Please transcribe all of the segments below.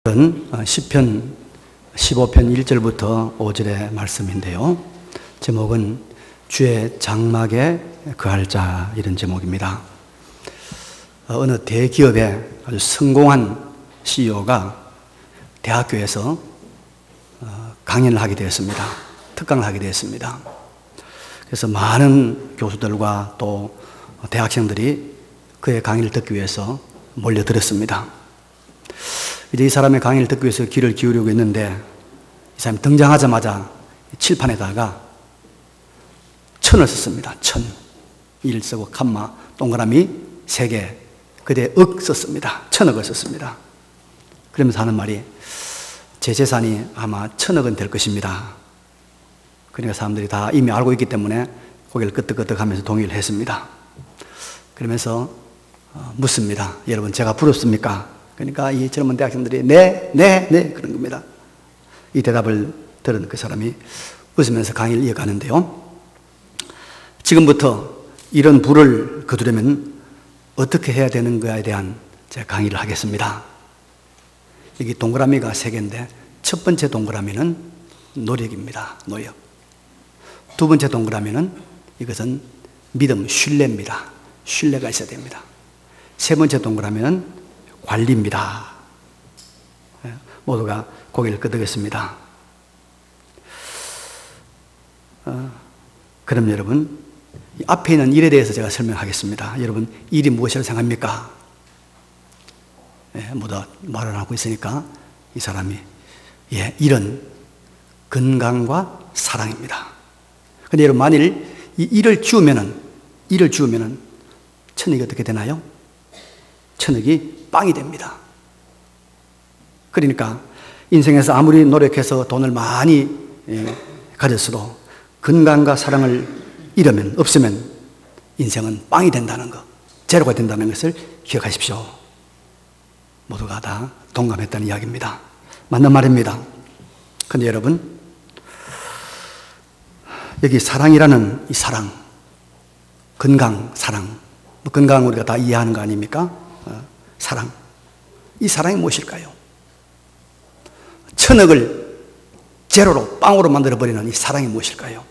시편 15편 1절부터 5절의 말씀인데요. 제목은 주의 장막에 거할 자, 이런 제목입니다. 어느 대기업의 아주 성공한 CEO가 대학교에서 강연을 하게 되었습니다. 특강을 하게 되었습니다. 그래서 많은 교수들과 또 대학생들이 그의 강의를 듣기 위해서 몰려들었습니다. 이제 이 사람의 강의를 듣기 위해서 귀를 기울이고 있는데, 이 사람이 등장하자마자 칠판에다가 천을 썼습니다. 천. 일 쓰고 칸마 동그라미 3개, 그대 억 썼습니다. 천억을 썼습니다. 그러면서 하는 말이, 제 재산이 아마 1000억은 될 것입니다. 그러니까 사람들이 다 이미 알고 있기 때문에 고개를 끄덕끄덕 하면서 동의를 했습니다. 그러면서 묻습니다. 여러분, 제가 부럽습니까? 그러니까 이 젊은 대학생들이 네 그런 겁니다. 이 대답을 들은 그 사람이 웃으면서 강의를 이어가는데요. 지금부터 이런 부를 거두려면 어떻게 해야 되는가에 대한 제가 강의를 하겠습니다. 여기 동그라미가 3개인데 첫 번째 동그라미는 노력입니다. 노력. 두 번째 동그라미는 이것은 믿음, 신뢰입니다. 신뢰가 있어야 됩니다. 세 번째 동그라미는 관리입니다. 모두가 고개를 끄덕였습니다. 그럼 여러분, 앞에 있는 일에 대해서 제가 설명하겠습니다. 여러분, 일이 무엇이라고 생각합니까? 모두 말을 하고 있으니까 이 사람이, 일은 건강과 사랑입니다. 근데 여러분, 만일 이 일을 지우면은 천억이 어떻게 되나요? 천억이 빵이 됩니다. 그러니까 인생에서 아무리 노력해서 돈을 많이 가졌어도 건강과 사랑을 없으면 인생은 빵이 된다는 것, 제로가 된다는 것을 기억하십시오. 모두가 다 동감했다는 이야기입니다. 맞는 말입니다. 그런데 여러분, 여기 사랑이라는 이 사랑, 건강, 사랑, 건강 우리가 다 이해하는 거 아닙니까? 사랑. 이 사랑이 무엇일까요? 1000억을 제로로, 빵으로 만들어버리는 이 사랑이 무엇일까요?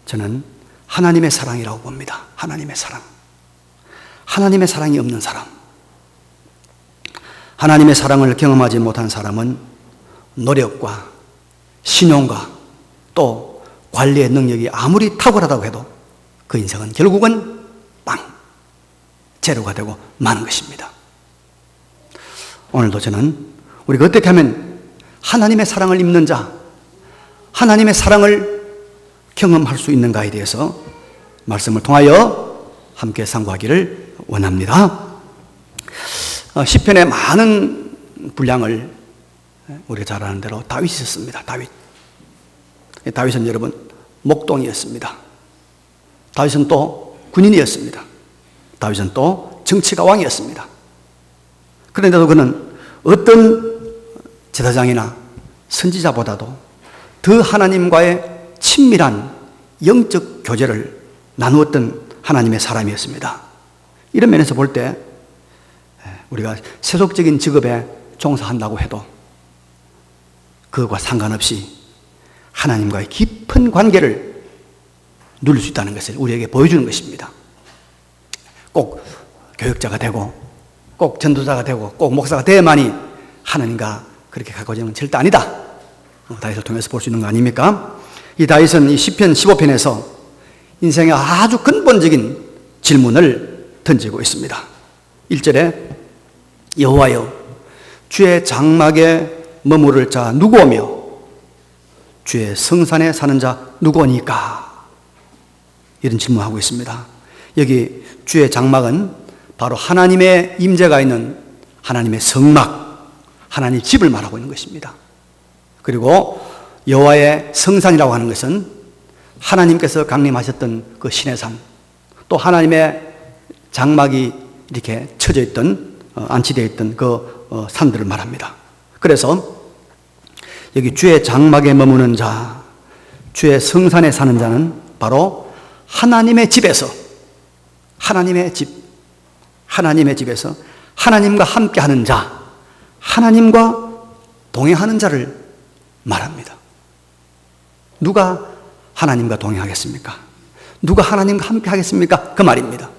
저는 하나님의 사랑이라고 봅니다. 하나님의 사랑. 하나님의 사랑이 없는 사람. 하나님의 사랑을 경험하지 못한 사람은 노력과 신용과 또 관리의 능력이 아무리 탁월하다고 해도 그 인생은 결국은 제로가 되고 마는 것입니다. 오늘도 저는 우리가 어떻게 하면 하나님의 사랑을 입는 자, 하나님의 사랑을 경험할 수 있는가에 대해서 말씀을 통하여 함께 상고하기를 원합니다. 시편의 많은 분량을 우리가 잘 아는 대로 다윗이 썼습니다. 다윗은 여러분 목동이었습니다. 다윗은 또 군인이었습니다. 다윗은 또 정치가 왕이었습니다. 그런데도 그는 어떤 제사장이나 선지자보다도 더 하나님과의 친밀한 영적 교제를 나누었던 하나님의 사람이었습니다. 이런 면에서 볼 때 우리가 세속적인 직업에 종사한다고 해도 그것과 상관없이 하나님과의 깊은 관계를 누릴 수 있다는 것을 우리에게 보여주는 것입니다. 꼭 교육자가 되고 꼭 전도자가 되고 꼭 목사가 돼야만이 하나님과 그렇게 가까워지는 건 절대 아니다. 다윗을 통해서 볼 수 있는 거 아닙니까? 이 다윗은 이 시편 15편에서 인생의 아주 근본적인 질문을 던지고 있습니다. 1절에 여호와여, 주의 장막에 머무를 자 누구오며 주의 성산에 사는 자 누구오니까? 이런 질문을 하고 있습니다. 여기 주의 장막은 바로 하나님의 임재가 있는 하나님의 성막, 하나님의 집을 말하고 있는 것입니다. 그리고 여호와의 성산이라고 하는 것은 하나님께서 강림하셨던 그 신의 산, 또 하나님의 장막이 이렇게 쳐져 있던, 안치되어 있던 그 산들을 말합니다. 그래서 여기 주의 장막에 머무는 자, 주의 성산에 사는 자는 바로 하나님의 집에서, 하나님의 집에서 하나님과 함께 하는 자, 하나님과 동행하는 자를 말합니다. 누가 하나님과 동행하겠습니까? 누가 하나님과 함께 하겠습니까? 그 말입니다.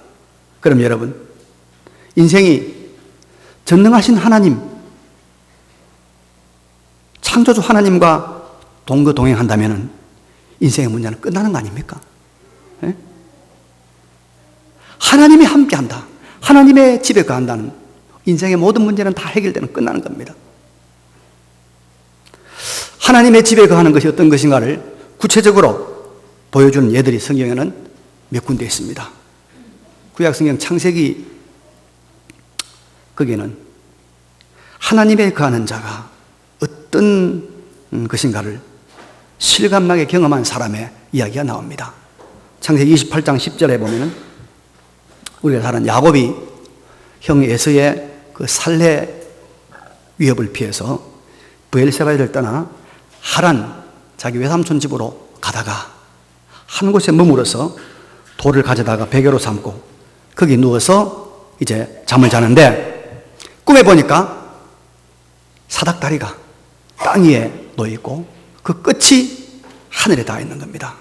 그럼 여러분, 인생이 전능하신 하나님, 창조주 하나님과 동행한다면 인생의 문제는 끝나는 거 아닙니까? 예? 하나님이 함께한다, 하나님의 집에 거한다는 인생의 모든 문제는 다 해결되는, 끝나는 겁니다. 하나님의 집에 거하는 것이 어떤 것인가를 구체적으로 보여주는 예들이 성경에는 몇 군데 있습니다. 구약성경 창세기, 거기에는 하나님의 거하는 자가 어떤 것인가를 실감나게 경험한 사람의 이야기가 나옵니다. 창세기 28장 10절에 보면은 우리가 잘 아는 야곱이 형 에서의 그 살해 위협을 피해서 브엘세바를 떠나 하란, 자기 외삼촌 집으로 가다가 한 곳에 머물어서 돌을 가져다가 베개로 삼고 거기 누워서 이제 잠을 자는데 꿈에 보니까 사닥다리가 땅 위에 놓여있고 그 끝이 하늘에 닿아 있는 겁니다.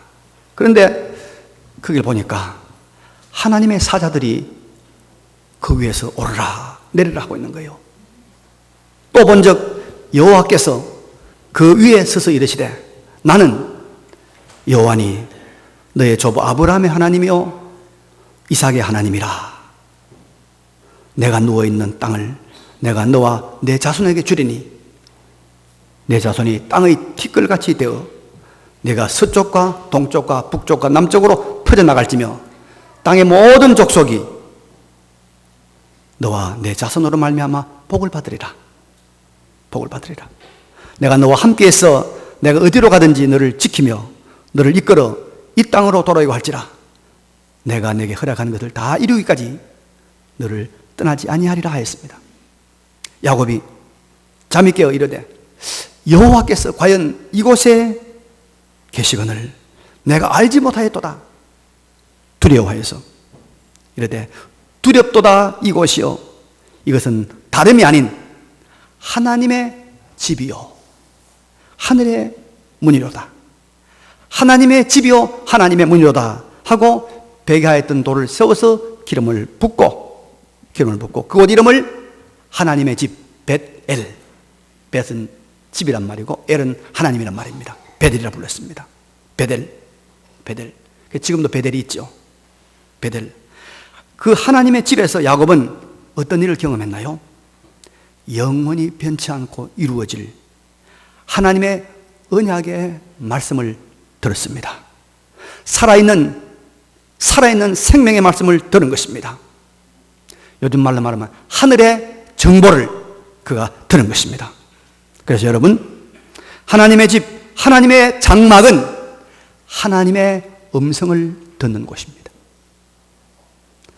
그런데 거기를 보니까 하나님의 사자들이 그 위에서 오르라 내리라 하고 있는 거예요. 또 본즉 여호와께서 그 위에 서서 이르시되 나는 여호와니 너의 조부 아브라함의 하나님이요 이삭의 하나님이라. 내가 누워있는 땅을 내가 너와 내 자손에게 주리니 내 자손이 땅의 티끌같이 되어 내가 서쪽과 동쪽과 북쪽과 남쪽으로 퍼져나갈지며 땅의 모든 족속이 너와 내 자손으로 말미암아 복을 받으리라. 복을 받으리라. 내가 너와 함께해서 내가 어디로 가든지 너를 지키며 너를 이끌어 이 땅으로 돌아오고 할지라. 내가 내게 허락하는 것을 다 이루기까지 너를 떠나지 아니하리라 하였습니다. 야곱이 잠이 깨어 이르되 여호와께서 과연 이곳에 계시거늘 내가 알지 못하였도다. 두려워하여서 이르되 두렵도다 이곳이요 이것은 다름이 아닌 하나님의 집이요 하늘의 문이로다. 하나님의 집이요 하나님의 문이로다 하고 베개하에 있던 돌을 세워서 기름을 붓고 그곳 이름을 하나님의 집 벳엘, 벳은 집이란 말이고 엘은 하나님이란 말입니다. 베델이라 불렀습니다. 베델. 지금도 베델이 있죠. 베델. 그 하나님의 집에서 야곱은 어떤 일을 경험했나요? 영원히 변치 않고 이루어질 하나님의 언약의 말씀을 들었습니다. 살아있는 생명의 말씀을 들은 것입니다. 요즘 말로 말하면 하늘의 정보를 그가 들은 것입니다. 그래서 여러분, 하나님의 집, 하나님의 장막은 하나님의 음성을 듣는 곳입니다.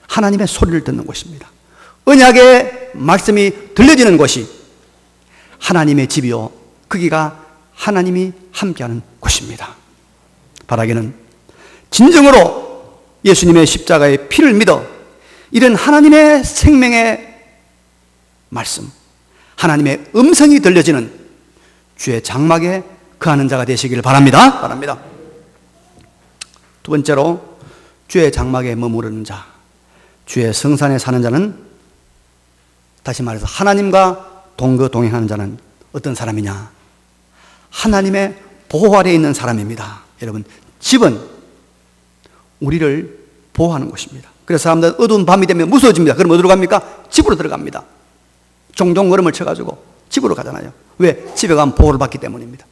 하나님의 소리를 듣는 곳입니다. 언약의 말씀이 들려지는 곳이 하나님의 집이요 거기가 하나님이 함께하는 곳입니다. 바라기는 진정으로 예수님의 십자가의 피를 믿어 이런 하나님의 생명의 말씀, 하나님의 음성이 들려지는 주의 장막에 거하는 자가 되시기를 바랍니다. 두 번째로 주의 장막에 머무르는 자, 주의 성산에 사는 자는 다시 말해서 하나님과 동행하는 자는 어떤 사람이냐? 하나님의 보호 아래에 있는 사람입니다. 여러분, 집은 우리를 보호하는 곳입니다. 그래서 사람들은 어두운 밤이 되면 무서워집니다. 그럼 어디로 갑니까? 집으로 들어갑니다. 종종 걸음을 쳐가지고 집으로 가잖아요. 왜? 집에 가면 보호를 받기 때문입니다.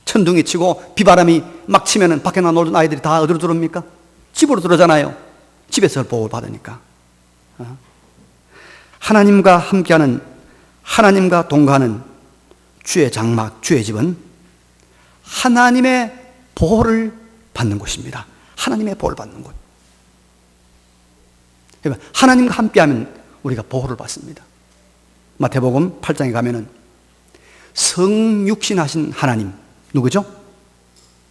천둥이 치고 비바람이 막 치면은 밖에 나 놀던 아이들이 다 어디로 들어옵니까? 집으로 들어오잖아요. 집에서 보호를 받으니까. 하나님과 함께하는, 하나님과 동거하는 주의 장막, 주의 집은 하나님의 보호를 받는 곳입니다. 하나님의 보호를 받는 곳. 하나님과 함께하면 우리가 보호를 받습니다. 마태복음 8장에 가면은 성육신하신 하나님, 누구죠?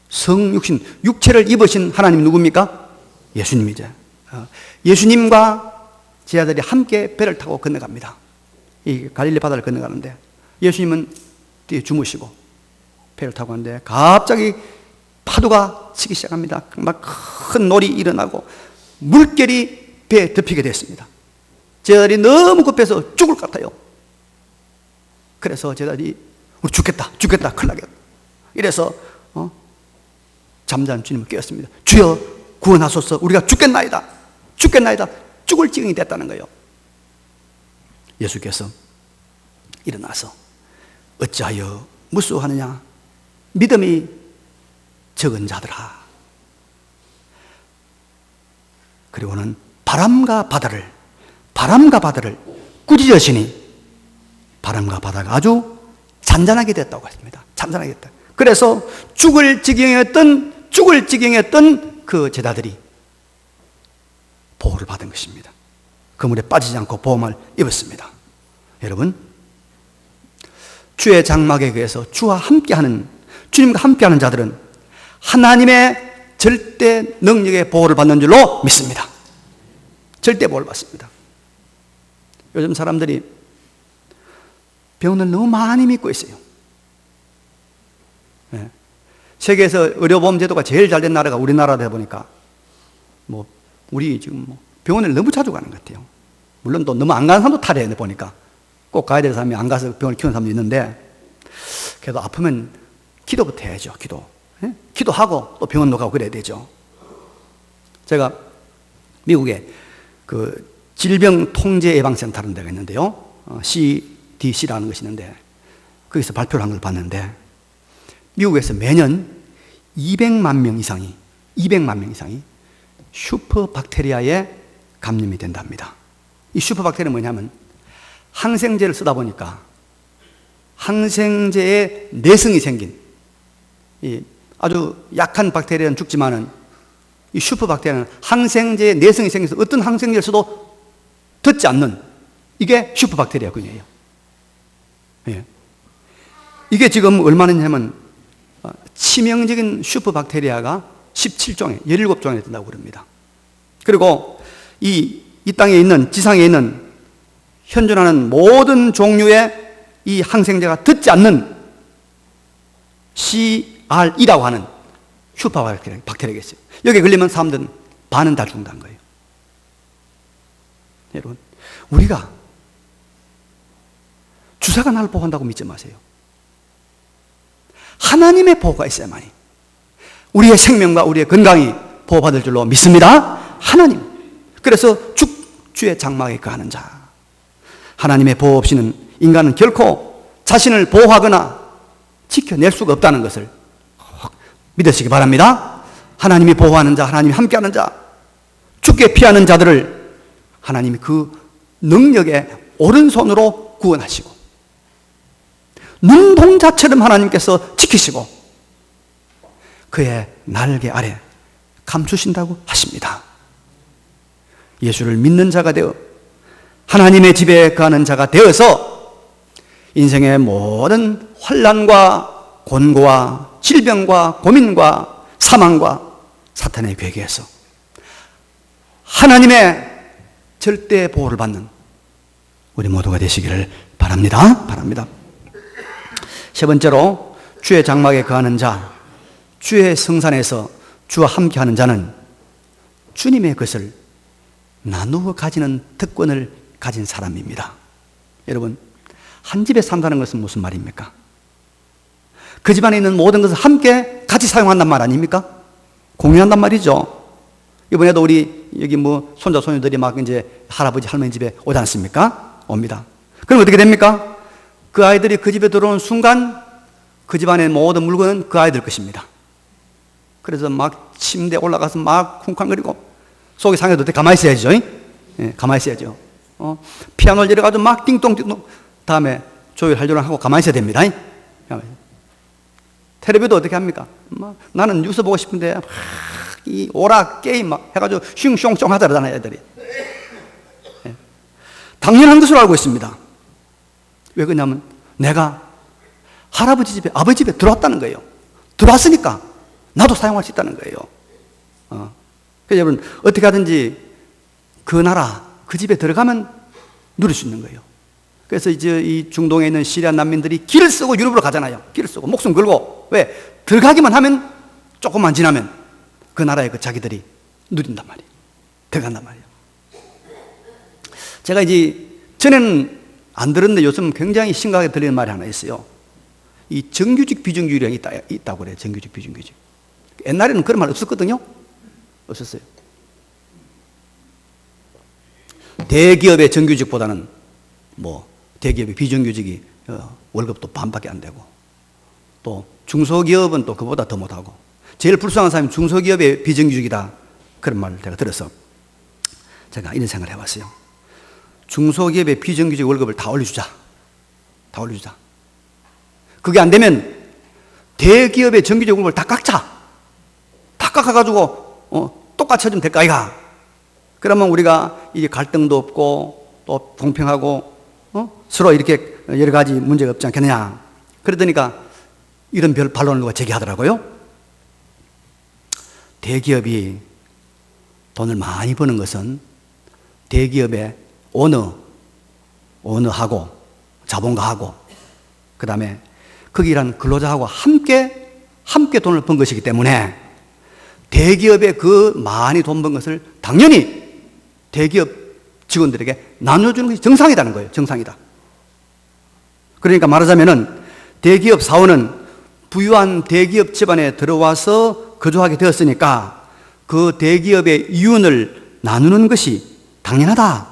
성육신, 육체를 입으신 하나님 누굽니까? 예수님이죠. 예수님과 제자들이 함께 배를 타고 건너갑니다. 이 갈릴리 바다를 건너가는데 예수님은 뒤에 주무시고 배를 타고 가는데 갑자기 파도가 치기 시작합니다. 막 큰 놀이 일어나고 물결이 배에 덮이게 됐습니다. 제자들이 너무 급해서 죽을 것 같아요. 그래서 제자들이 우리 죽겠다 큰일 나겠다 이래서 잠자는 주님을 깨웠습니다. 주여 구원하소서, 우리가 죽겠나이다 죽을 지경이 됐다는 거예요. 예수께서 일어나서 어찌하여 무수하느냐 믿음이 적은 자들아. 그리고는 바람과 바다를 꾸짖으시니 바람과 바다가 아주 잔잔하게 됐다고 했습니다. 잔잔하게 됐다. 그래서 죽을 지경이었던 그 제자들이 보호를 받은 것입니다. 그 물에 빠지지 않고 보호막을 입었습니다. 여러분, 주의 장막에 의해서 주님과 함께하는 자들은 하나님의 절대 능력의 보호를 받는 줄로 믿습니다. 절대 보호를 받습니다. 요즘 사람들이 병원을 너무 많이 믿고 있어요. 네. 세계에서 의료보험 제도가 제일 잘 된 나라가 우리나라다 보니까 우리 지금 병원을 너무 자주 가는 것 같아요. 물론 또 너무 안 가는 사람도 탈이에요. 보니까 꼭 가야 될 사람이 안 가서 병원을 키우는 사람도 있는데, 그래도 아프면 기도부터 해야죠. 기도하고 또 병원도 가고 그래야 되죠. 제가 미국에 그 질병통제예방센터라는 데가 있는데요, CDC라는 것이 있는데 거기서 발표를 한 걸 봤는데, 미국에서 매년 200만 명 이상이 슈퍼박테리아에 감염이 된답니다. 이 슈퍼박테리아는 뭐냐면 항생제를 쓰다 보니까 항생제에 내성이 생긴, 이 아주 약한 박테리아는 죽지만은 이 슈퍼박테리아는 항생제에 내성이 생겨서 어떤 항생제를 써도 듣지 않는, 이게 슈퍼박테리아군이에요. 예. 이게 지금 얼마나 냐면 치명적인 슈퍼박테리아가 17종에 17종에 된다고 그럽니다. 그리고 이 땅에 있는, 지상에 있는 현존하는 모든 종류의 이 항생제가 듣지 않는 CRE라고 하는 슈퍼박테리아가 있어요. 여기에 걸리면 사람들은 반은 다 죽는다는 거예요. 여러분, 우리가 주사가 나를 보호한다고 믿지 마세요. 하나님의 보호가 있어야만이 우리의 생명과 우리의 건강이 보호받을 줄로 믿습니다. 하나님. 그래서 주의 장막에 거하는 자, 하나님의 보호 없이는 인간은 결코 자신을 보호하거나 지켜낼 수가 없다는 것을 믿으시기 바랍니다. 하나님이 보호하는 자, 하나님이 함께하는 자, 죽게 피하는 자들을 하나님이 그 능력의 오른손으로 구원하시고 눈동자처럼 하나님께서 지키시고 그의 날개 아래 감추신다고 하십니다. 예수를 믿는 자가 되어 하나님의 집에 거하는 자가 되어서 인생의 모든 환난과 곤고와 질병과 고민과 사망과 사탄의 괴계에서 하나님의 절대 보호를 받는 우리 모두가 되시기를 바랍니다. 세 번째로, 주의 장막에 거하는 자, 주의 성산에서 주와 함께하는 자는 주님의 것을 나누어 가지는 특권을 가진 사람입니다. 여러분, 한 집에 산다는 것은 무슨 말입니까? 그 집안에 있는 모든 것을 함께 같이 사용한단 말 아닙니까? 공유한단 말이죠. 이번에도 우리 여기 손자 손녀들이 막 이제 할아버지 할머니 집에 오지 않습니까? 옵니다. 그럼 어떻게 됩니까? 그 아이들이 그 집에 들어오는 순간 그 집안의 모든 물건은 그 아이들 것입니다. 그래서 막 침대에 올라가서 막 쿵쾅거리고 속이 상해도 가만히 있어야죠. 예, 가만히 있어야죠. 피아노를 열어가지고 막 띵동띵동, 다음에 조율하려고 하고 가만히 있어야 됩니다. 텔레비도 어떻게 합니까? 나는 뉴스 보고 싶은데 이 오락 게임 막 해가지고 슝숑숑 하더라잖아요, 애들이. 예. 당연한 것으로 알고 있습니다. 왜 그러냐면 내가 할아버지 집에, 아버지 집에 들어왔다는 거예요. 들어왔으니까 나도 사용할 수 있다는 거예요. 그래서 여러분, 어떻게 하든지 그 나라, 그 집에 들어가면 누릴 수 있는 거예요. 그래서 이제 이 중동에 있는 시리아 난민들이 길을 쓰고 유럽으로 가잖아요. 길을 쓰고 목숨 걸고. 왜? 들어가기만 하면 조금만 지나면 그 나라의 그 자기들이 누린단 말이에요. 들어간단 말이에요. 제가 이제 전에는 안 들었는데 요즘 굉장히 심각하게 들리는 말이 하나 있어요. 이 정규직 비정규직이 있다고 그래요. 정규직 비정규직. 옛날에는 그런 말 없었거든요. 없었어요. 대기업의 정규직보다는 대기업의 비정규직이 월급도 반밖에 안 되고, 또 중소기업은 또 그보다 더 못하고, 제일 불쌍한 사람이 중소기업의 비정규직이다, 그런 말을 제가 들어서 제가 이런 생각을 해봤어요. 중소기업의 비정규직 월급을 다 올려주자. 다 올려주자. 그게 안 되면 대기업의 정규직 월급을 다 깎자. 다 깎아가지고 똑같이 해주면 될까 이가. 그러면 우리가 이제 갈등도 없고 또 공평하고 서로 이렇게 여러 가지 문제가 없지 않겠느냐. 그러더니까 이런 별 반론을 누가 제기하더라고요. 대기업이 돈을 많이 버는 것은 대기업의 오너하고 자본가하고 그 다음에 거기 일하는 근로자하고 함께 돈을 번 것이기 때문에 대기업에 그 많이 돈 번 것을 당연히 대기업 직원들에게 나눠주는 것이 정상이라는 거예요. 정상이다. 그러니까 말하자면은 대기업 사원은 부유한 대기업 집안에 들어와서 거주하게 되었으니까 그 대기업의 이윤을 나누는 것이 당연하다.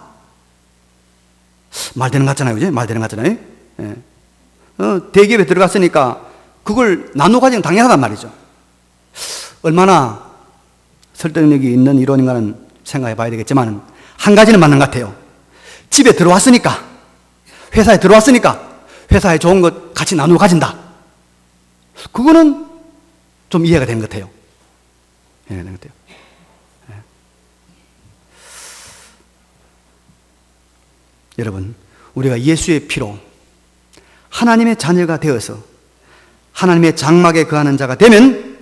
말 되는 것 같잖아요. 그죠? 말 되는 것 같잖아요. 예. 대기업에 들어갔으니까 그걸 나누어 가지는 당연하단 말이죠. 얼마나 설득력이 있는 이론인가는 생각해 봐야 되겠지만 한 가지는 맞는 것 같아요. 집에 들어왔으니까, 회사에 들어왔으니까 회사에 좋은 것 같이 나누어 가진다. 그거는 좀 이해가 되는 것 같아요. 이해가 되는 것 같아요. 예. 여러분, 우리가 예수의 피로 하나님의 자녀가 되어서 하나님의 장막에 거하는 자가 되면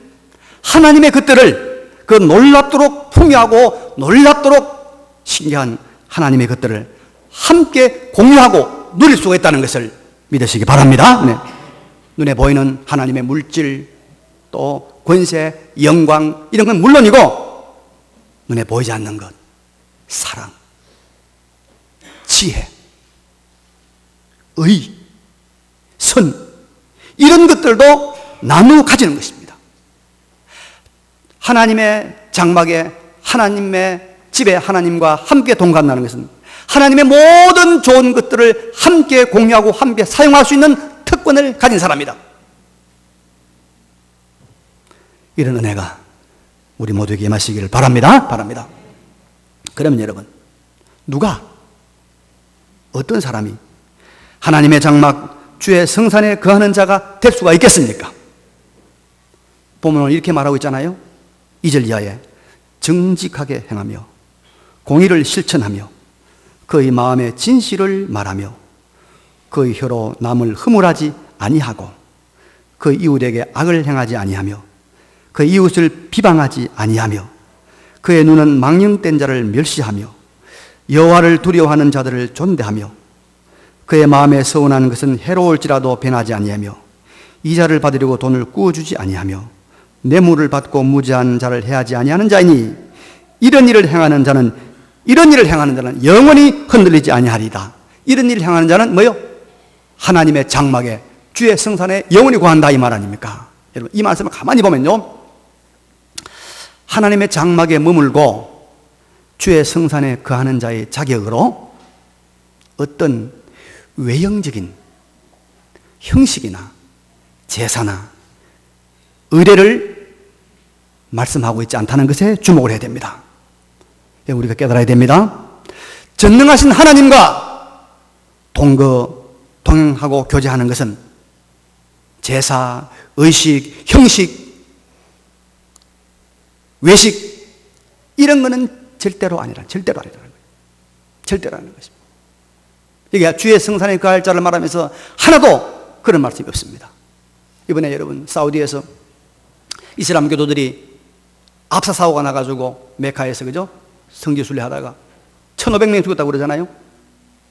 하나님의 것들을, 그 놀랍도록 풍요하고 놀랍도록 신기한 하나님의 것들을 함께 공유하고 누릴 수가 있다는 것을 믿으시기 바랍니다. 네. 눈에 보이는 하나님의 물질, 또 권세, 영광, 이런 건 물론이고 눈에 보이지 않는 것, 사랑, 지혜, 의, 선, 이런 것들도 나누어 가지는 것입니다. 하나님의 장막에, 하나님의 집에 하나님과 함께 동감하는 것은 하나님의 모든 좋은 것들을 함께 공유하고 함께 사용할 수 있는 특권을 가진 사람이다. 이런 은혜가 우리 모두에게 임하시기를 바랍니다. 바랍니다. 그러면 여러분, 어떤 사람이 하나님의 장막, 주의 성산에 거하는 자가 될 수가 있겠습니까? 본문은 이렇게 말하고 있잖아요. 2절 이하에 정직하게 행하며 공의를 실천하며 그의 마음의 진실을 말하며 그의 혀로 남을 허물하지 아니하고 그의 이웃에게 악을 행하지 아니하며 그의 이웃을 비방하지 아니하며 그의 눈은 망령된 자를 멸시하며 여호와를 두려워하는 자들을 존대하며 그의 마음에 서운한 것은 해로울지라도 변하지 아니하며 이자를 받으려고 돈을 꾸어주지 아니하며 뇌물을 받고 무지한 자를 해하지 아니하는 자이니 이런 일을 행하는 자는 영원히 흔들리지 아니하리다. 이런 일을 행하는 자는 뭐요? 하나님의 장막에 주의 성산에 영원히 거한다, 이 말 아닙니까? 여러분, 이 말씀을 가만히 보면요, 하나님의 장막에 머물고 주의 성산에 거하는 자의 자격으로 어떤 외형적인 형식이나 제사나 의례를 말씀하고 있지 않다는 것에 주목을 해야 됩니다. 우리가 깨달아야 됩니다. 전능하신 하나님과 동행하고 교제하는 것은 제사, 의식, 형식, 외식, 이런 거는 절대로 아니라는 거예요. 절대로 아니라는 것입니다. 이게 주의 성산에 거할 자를 말하면서 하나도 그런 말씀이 없습니다. 이번에 여러분, 사우디에서 이슬람 교도들이 압사 사고가 나가지고 메카에서, 그죠? 성지순례 하다가 1500명이 죽었다고 그러잖아요.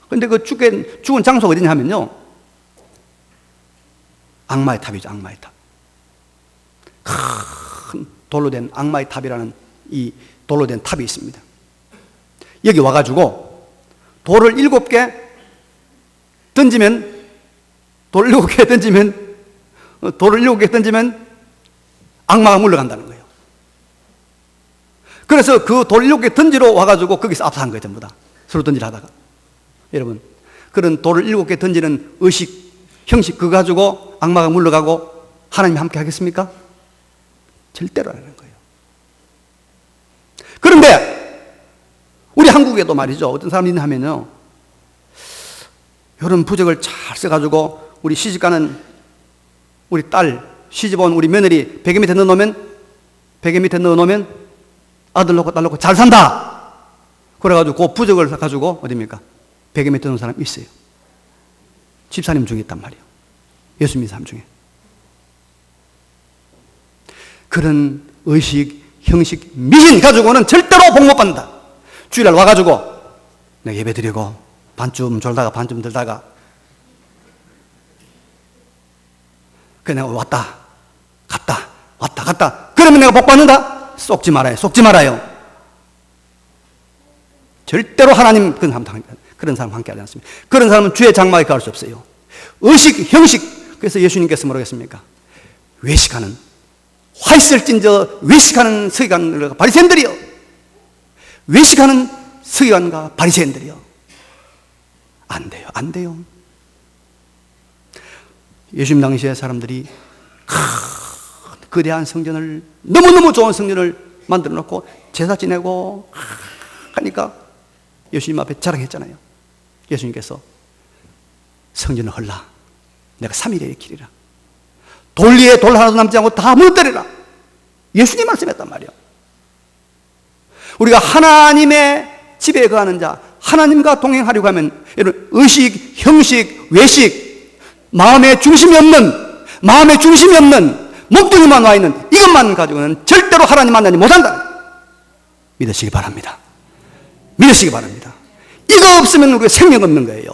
근데 그 죽은 장소가 어디냐 하면요, 악마의 탑이죠. 악마의 탑. 큰 돌로 된 악마의 탑이라는 이 돌로 된 탑이 있습니다. 여기 와가지고 돌을 7개 던지면, 돌을 7개 던지면 악마가 물러간다는 거예요. 그래서 그 돌 7개 던지러 와가지고 거기서 압사한 거예요. 전부 다 서로 던지려 하다가. 여러분, 그런 돌을 7개 던지는 의식, 형식 그거 가지고 악마가 물러가고 하나님이 함께 하겠습니까? 절대로 안 하는 거예요. 그런데 우리 한국에도 말이죠, 어떤 사람이 있나 하면요, 이런 부적을 잘 써가지고 우리 시집가는 우리 딸, 시집 온 우리 며느리 베개 밑에 넣어놓으면 아들 놓고 딸 놓고 잘 산다. 그래가지고 그 부적을 가지고 어디입니까? 베개 밑에 넣은 사람이 있어요. 집사님 중에 있단 말이에요. 예수 믿는 사람 중에. 그런 의식, 형식, 미신 가지고는 절대로 복 못 받는다. 주일날 와가지고 내가 예배 드리고 반쯤 졸다가 반쯤 들다가 그래 내가 왔다 갔다 그러면 내가 복 받는다? 속지 말아요. 절대로 하나님 그런 사람 함께 하지 않습니다. 그런 사람은 주의 장막에 갈 수 없어요. 의식, 형식. 그래서 예수님께서 뭐라고 했습니까? 외식하는, 화 있을진저 외식하는 서기관과 바리새인들이여, 외식하는 서기관과 바리새인들이여. 안 돼요. 예수님 당시에 사람들이 거대한 성전을, 너무너무 좋은 성전을 만들어 놓고 제사 지내고 하니까 예수님 앞에 자랑했잖아요. 예수님께서 성전을 헐라, 내가 3일에 일으키리라, 돌 위에 돌 하나도 남지 않고 다 무너뜨리라. 예수님 말씀했단 말이에요. 우리가 하나님의 집에 거하는 자, 하나님과 동행하려고 하면 이런 의식, 형식, 외식, 마음의 중심이 없는 몸뚱이만 와 있는 이것만 가지고는 절대로 하나님 만나지 못한다. 믿으시기 바랍니다. 이거 없으면 우리가 생명 없는 거예요.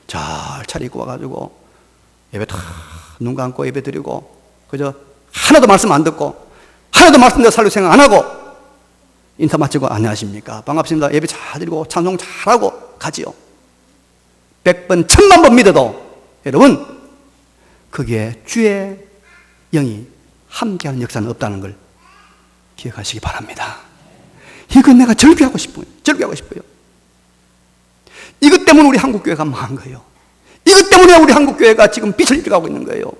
잘 차리고 와가지고 예배 다 눈 감고 예배 드리고 그저 하나도 말씀 안 듣고 하나도 말씀대로 살려고 생각 안 하고 인사 마치고 안녕하십니까, 반갑습니다, 예배 잘 드리고 찬송 잘하고 가지요. 100번 1000만 번 믿어도 여러분 거기에 주의 영이 함께하는 역사는 없다는 걸 기억하시기 바랍니다. 이건 내가 절규하고 싶어요. 이것 때문에 우리 한국교회가 망한 거예요. 이것 때문에 우리 한국교회가 지금 빛을 잃어가고 있는 거예요.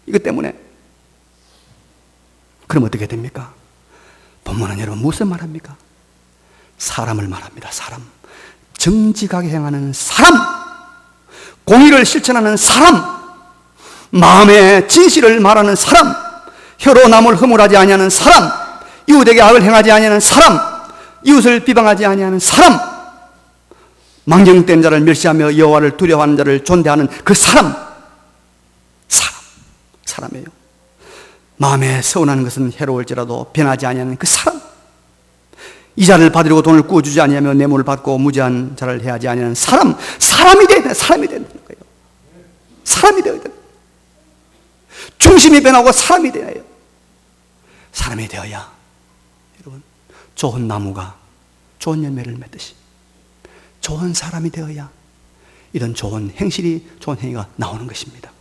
이것 때문에. 그럼 어떻게 됩니까? 본문은 여러분 무슨 말합니까? 사람을 말합니다. 사람. 정직하게 행하는 사람, 공의를 실천하는 사람, 마음의 진실을 말하는 사람, 혀로 남을 허물하지 아니하는 사람, 이웃에게 악을 행하지 아니하는 사람, 이웃을 비방하지 아니하는 사람, 망령된 자를 멸시하며 여호와를 두려워하는 자를 존대하는 그 사람이에요. 마음에 서운한 것은 해로울지라도 변하지 아니하는 그 이자를 받으려고 돈을 구워주지 아니하며 뇌물을 받고 무지한 자를 해하지 아니하는 사람이 되는 거예요. 사람이 되어야 돼요. 중심이 변하고 사람이 되어야. 사람이 되어야 여러분 좋은 나무가 좋은 열매를 맺듯이 좋은 사람이 되어야 이런 좋은 행실이, 좋은 행위가 나오는 것입니다.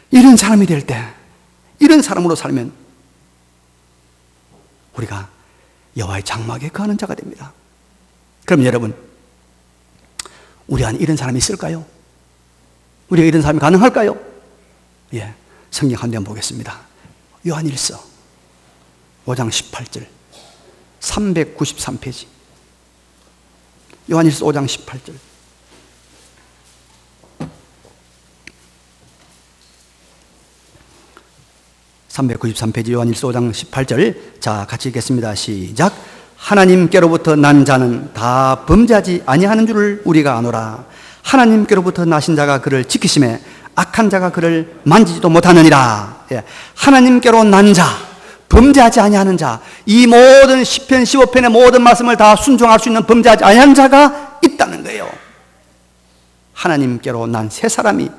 이런 사람이 될 때, 이런 사람으로 살면 우리가 여호와의 장막에 거하는 자가 됩니다. 그럼 여러분, 우리 안에 이런 사람이 있을까요? 우리가 이런 사람이 가능할까요? 예, 성경 한 편 보겠습니다. 요한일서 5장 18절 393페이지. 요한일서 5장 18절. (393페이지) 요한일서 5장 18절. 자, 같이 읽겠습니다. 시작. 하나님께로부터 난 자는 다 범죄하지 아니하는 줄을 우리가 아노라. 하나님께로부터 나신 자가 그를 지키심에 악한 자가 그를 만지지도 못하느니라. 예. 하나님께로 난 자, 범죄하지 아니하는 자, 이 모든 시편 15편의 모든 말씀을 다 순종할 수 있는 범죄하지 아니하는 자가 있다는 거예요. 하나님께로 난 새 사람이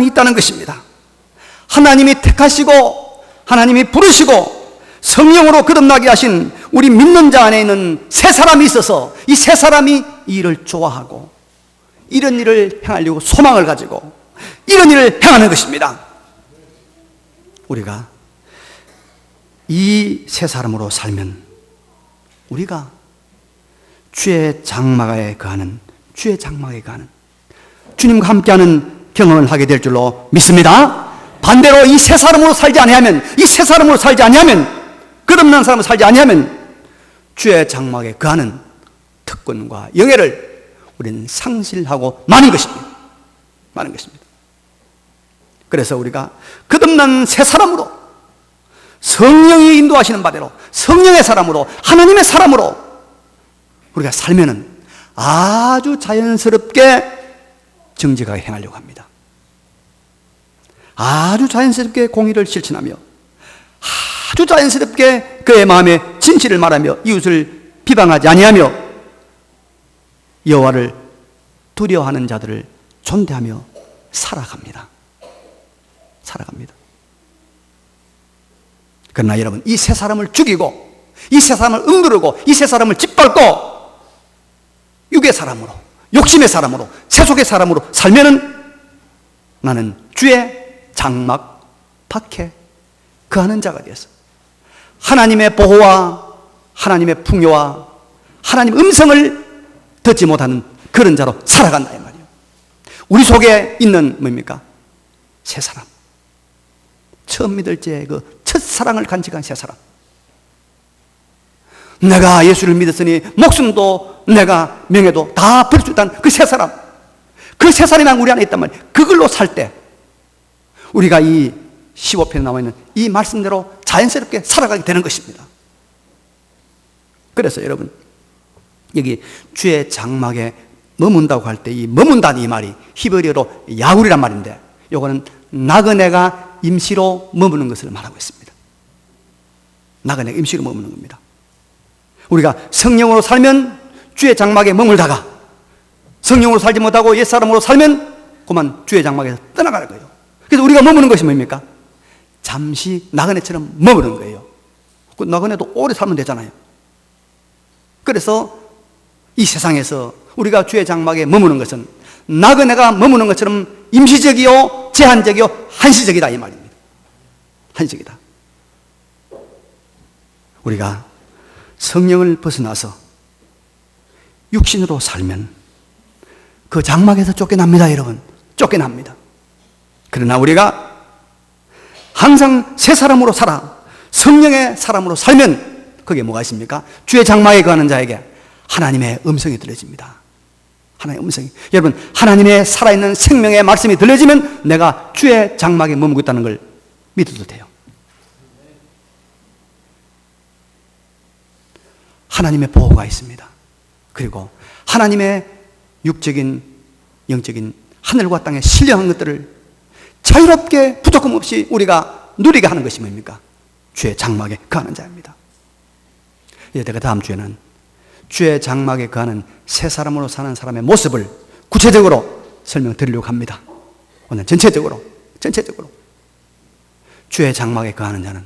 있다는 것입니다. 하나님이 택하시고 하나님이 부르시고 성령으로 거듭나게 하신 우리 믿는 자 안에 있는 새 사람이 있어서 이 새 사람이 이 일을 좋아하고 이런 일을 행하려고 소망을 가지고 이런 일을 행하는 것입니다. 우리가 이 새 사람으로 살면 우리가 주의 장막에 거하는 주님과 함께하는 경험을 하게 될 줄로 믿습니다. 반대로 이 새 사람으로 살지 아니하면 거듭난 사람으로 살지 아니하면 주의 장막에 거하는 특권과 영예를 우리는 상실하고 마는 것입니다. 그래서 우리가 거듭난 새 사람으로 성령이 인도하시는 바대로 성령의 사람으로 하나님의 사람으로 우리가 살면은 아주 자연스럽게 정직하게 행하려고 합니다. 아주 자연스럽게 공의를 실천하며 아주 자연스럽게 그의 마음에 진실을 말하며 이웃을 비방하지 아니하며 여호와를 두려워하는 자들을 존대하며 살아갑니다. 그러나 여러분, 이 새 사람을 죽이고 이 새 사람을 응두르고 이 새 사람을 짓밟고 육의 사람으로, 욕심의 사람으로, 세속의 사람으로 살면은 나는 주의 장막 밖에 거하는 자가 되어서 하나님의 보호와 하나님의 풍요와 하나님의 음성을 듣지 못하는 그런 자로 살아간다 이 말이에요. 우리 속에 있는 뭡니까? 새 사람. 처음 믿을 때 그 첫사랑을 간직한 새 사람. 내가 예수를 믿었으니 목숨도 내가 명예도 다 버릴 수 있다는 그 새 사람. 그 새 사람이 우리 안에 있단 말이에요. 그걸로 살 때 우리가 이 15편에 나와 있는 이 말씀대로 자연스럽게 살아가게 되는 것입니다. 그래서 여러분, 여기 주의 장막에 머문다고 할 때 이 머문다는 이 말이 히브리어로 야굴이란 말인데 요거는 나그네가 임시로 머무는 것을 말하고 있습니다. 나그네가 임시로 머무는 겁니다. 우리가 성령으로 살면 주의 장막에 머물다가 성령으로 살지 못하고 옛사람으로 살면 그만 주의 장막에서 떠나가는 거예요. 그래서 우리가 머무는 것이 뭡니까? 잠시 나그네처럼 머무는 거예요. 그 나그네도 오래 살면 되잖아요. 그래서 이 세상에서 우리가 주의 장막에 머무는 것은 나그네가 머무는 것처럼 임시적이요, 제한적이요, 한시적이다 이 말입니다. 한시적이다. 우리가 성령을 벗어나서 육신으로 살면 그 장막에서 쫓겨납니다, 여러분. 쫓겨납니다. 그러나 우리가 항상 새 사람으로 살아 성령의 사람으로 살면 그게 뭐가 있습니까? 주의 장막에 거하는 자에게 하나님의 음성이 들려집니다. 하나님의 음성이. 여러분, 하나님의 살아있는 생명의 말씀이 들려지면 내가 주의 장막에 머물고 있다는 걸 믿어도 돼요. 하나님의 보호가 있습니다. 그리고 하나님의 육적인, 영적인 하늘과 땅에 신령한 것들을 자유롭게 부족함 없이 우리가 누리게 하는 것이 뭡니까? 주의 장막에 거하는 자입니다. 제가 다음 주에는 주의 장막에 거하는 새 사람으로 사는 사람의 모습을 구체적으로 설명드리려고 합니다. 오늘 전체적으로 주의 장막에 거하는 자는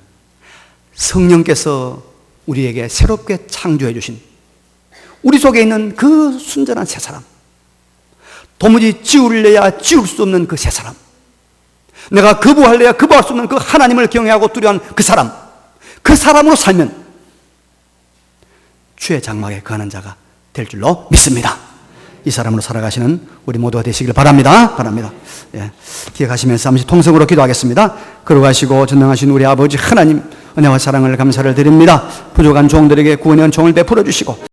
성령께서 우리에게 새롭게 창조해 주신 우리 속에 있는 그 순전한 새 사람, 도무지 지우려야 지울 수 없는 그 새 사람, 내가 거부할래야 거부할 수 없는 그 하나님을 경외하고 두려워하는 그 사람, 그 사람으로 살면 주의 장막에 거하는 자가 될 줄로 믿습니다. 이 사람으로 살아가시는 우리 모두가 되시길 바랍니다. 예. 기억하시면서 잠시 통성으로 기도하겠습니다. 걸어가시고 전능하신 우리 아버지 하나님, 은혜와 사랑을 감사를 드립니다. 부족한 종들에게 구원의 은총을 베풀어 주시고